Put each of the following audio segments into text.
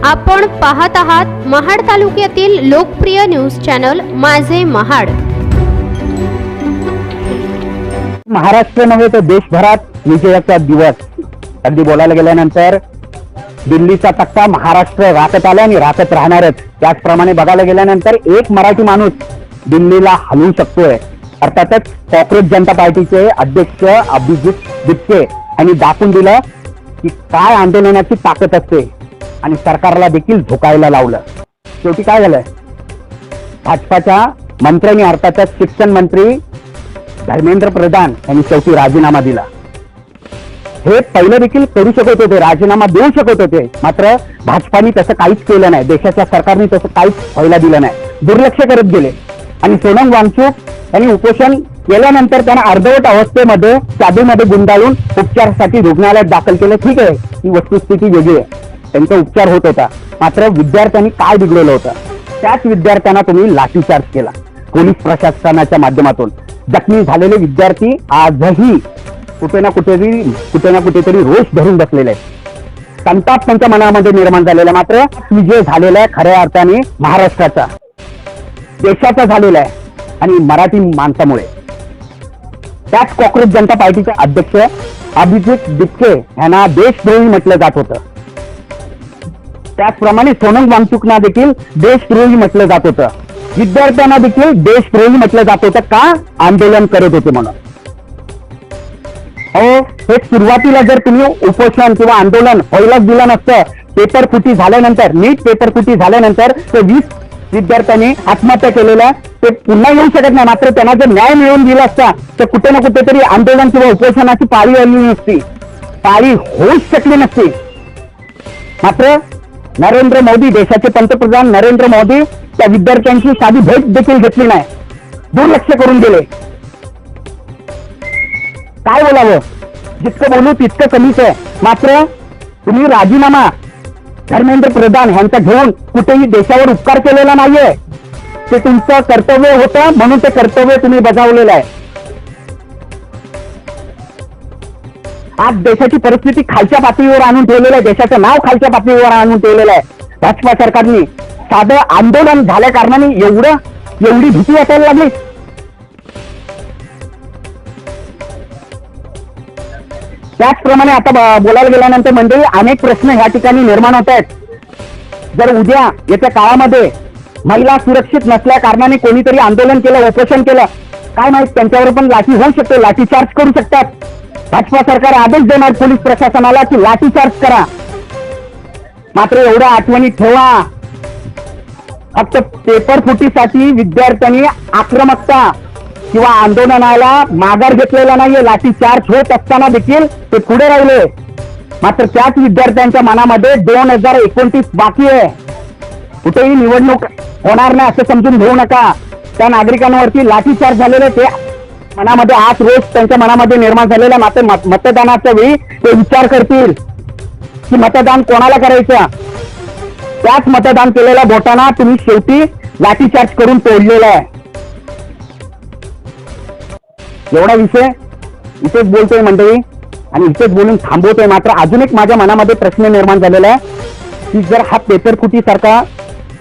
आपण पाहत आहात महाड तालुक्यातील लोकप्रिय न्यूज चॅनल माझे महाड। महाराष्ट्र नव्हे तर देशभरात विजयाचा दिवस। अगदी बोलायला गेल्यानंतर दिल्लीचा तक्ता महाराष्ट्र राखत आला आणि राखत राहणारच। त्याचप्रमाणे बघायला गेल्यानंतर एक मराठी माणूस दिल्लीला हलवू शकतोय। अर्थातच कॉंग्रेस जनता पार्टीचे अध्यक्ष अभिजित बिटके यांनी दाखवून दिलं की काय आंदोलनाची ताकद असते आणि सरकारला देखील झोकायला लावलं। शेवटी काय झालं, भाजपाच्या मंत्र्यांनी अर्थातच शिक्षण मंत्री धर्मेंद्र प्रधान यांनी शेवटी राजीनामा दिला। हे पहिले देखील करू शकत होते, राजीनामा देऊ शकत होते, मात्र भाजपाने तसं काहीच केलं नाही। देशाच्या सरकारने तसं काहीच व्हायला दिलं नाही, दुर्लक्ष करत गेले। आणि सोनम वांगचुक यांनी उपोषण केल्यानंतर त्यांना अर्धवट अवस्थेमध्ये चादरीमध्ये गुंडाळून उपचारासाठी रुग्णालयात दाखल केलं। ठीक आहे, ही वस्तुस्थिती वेगळी आहे, त्यांचा उपचार होत होता, मात्र विद्यार्थ्यांनी काय बिघडलेलं होतं, त्याच विद्यार्थ्यांना तुम्ही लाठीचार्ज केला पोलीस प्रशासनाच्या माध्यमातून। जखमी झालेले विद्यार्थी आजही कुठे ना कुठेतरी रोष धरून बसलेले आहेत। संताप त्यांच्या मनामध्ये निर्माण झालेला, मात्र विजय झालेला आहे खऱ्या अर्थाने महाराष्ट्राचा, देशाचा झालेला आहे आणि मराठी माणसामुळे। त्याच काँग्रेस जनता पार्टीचे अध्यक्ष अभिजित बिटके यांना देशद्रोही म्हटलं जात होतं। त्याचप्रमाणे सोनम वांगचुकना देखील देशद्रोही म्हटलं जात होतं, विद्यार्थ्यांना देखील देशद्रोही म्हटलं जात होतं। का? आंदोलन करत होते म्हणून। हे सुरुवातीला जर तुम्ही उपोषण किंवा आंदोलन व्हायलाच दिलं नसतं, पेपर फुटी झाल्यानंतर, नीट पेपर फुटी झाल्यानंतर ते 20 विद्यार्थ्यांनी आत्महत्या केलेल्या ते पुन्हा येऊ शकत नाही। मात्र त्यांना जर न्याय मिळवून दिला असता तर कुठे ना कुठेतरी आंदोलन किंवा उपोषणाची पाळी आली नसती, पाळी होऊच शकली नसती। मात्र नरेंद्र मोदी, देशाचे पंतप्रधान नरेंद्र मोदी त्या विद्यार्थ्यांची साधी भेट देखील घेतली नाही, दुर्लक्ष करून गेले। काय बोलावं, जितकं बोलू तितकं कमीच आहे। मात्र तुम्ही राजीनामा धर्मेंद्र प्रधान यांचा घेऊन कुठेही देशावर उपकार केलेला नाहीये, ते तुमचं कर्तव्य होतं म्हणून ते कर्तव्य तुम्ही बजावलेलं आहे। आज देशाची परिस्थिती खालच्या पातळीवर आणून ठेवलेलं आहे, देशाचं नाव खालच्या पातळीवर आणून ठेवलेलं आहे भाजपा सरकारने। साधं आंदोलन झाल्या कारणाने एवढी भीती वाटायला लागली। त्याचप्रमाणे आता बोलायला गेल्यानंतर मंडळी अनेक प्रश्न ह्या ठिकाणी निर्माण होत आहेत। जर उद्या येत्या काळामध्ये महिला सुरक्षित नसल्या कारणाने कोणीतरी आंदोलन केलं, उपोषण केलं, काय माहित त्यांच्यावर पण लाठी होऊ शकते, लाठीचार्ज करू शकतात। भाजपा सरकार आदेश देणार पोलीस प्रशासनाला की लाठीचार्ज करा। मात्र एवढ्या आठवणी ठेवा, फक्त पेपर फुटीसाठी विद्यार्थ्यांनी आक्रमकता किंवा आंदोलनाला माघार घेतलेला नाहीये। लाठीचार्ज होत असताना देखील ते पुढे राहिले। मात्र त्याच विद्यार्थ्यांच्या मनामध्ये 2029 बाकी आहे, कुठेही निवडणूक होणार नाही असं समजून घेऊ नका। त्या नागरिकांवरती लाठीचार्ज झालेले ते मनामध्ये आज रोज त्यांच्या मनामध्ये निर्माण झालेला। मात्र मतदानाच्या वेळी ते विचार करतील की मतदान कोणाला करायचं। त्याच मतदान केलेल्या बोटांना तुम्ही शेवटी लाठीचार्ज करून तोडलेला आहे। एवढा विषय इथेच बोलतोय मंडळी आणि इथेच बोलून थांबवतोय। मात्र अजून एक माझ्या मनामध्ये प्रश्न निर्माण झालेला आहे की जर हा पेपर फुटी सारखा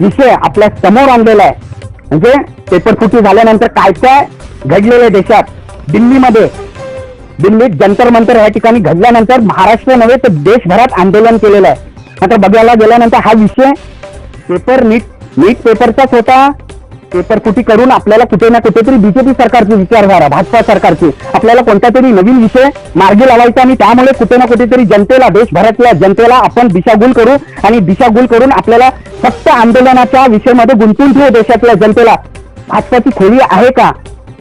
विषय आपल्या समोर आणलेला आहे, म्हणजे पेपर फुटी झाल्यानंतर काय काय घडलेलं देशात, दिल्लीत जंतर मंतर या ठिकाणी घडल्यानंतर महाराष्ट्र नव्हे तर देशभरात आंदोलन केलेलं आहे। मात्र बघायला गेल्यानंतर हा विषय पेपर नीट पेपरचाच होता। पेपर फुटी करून आपल्याला कुठे ना कुठेतरी बीजेपी सरकारची विचारधारा, भाजपा सरकारची आपल्याला कोणता तरी नवीन विषय मार्गी लावायचा आणि त्यामुळे कुठे ना कुठेतरी जनतेला, देशभरातल्या जनतेला आपण दिशाभूल करू आणि दिशाभूल करून आपल्याला फक्त आंदोलनाच्या विषयामध्ये गुंतून ठेवू देशातल्या जनतेला। भाजपाची खोली आहे का?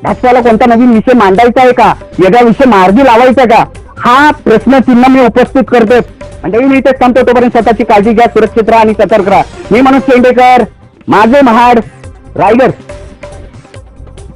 भाजपाला कोणता नवीन विषय मांडायचा आहे का? वेगळा विषय मार्गी लावायचा का? हा प्रश्नचिन्ह मी उपस्थित करतोय। म्हणजे मी इथेच थांबतो, तोपर्यंत स्वतःची काळजी घ्या, सुरक्षित राहा आणि सतर्क राहा। मी मनोज शेंडेकर, माझे महाड, रायगड।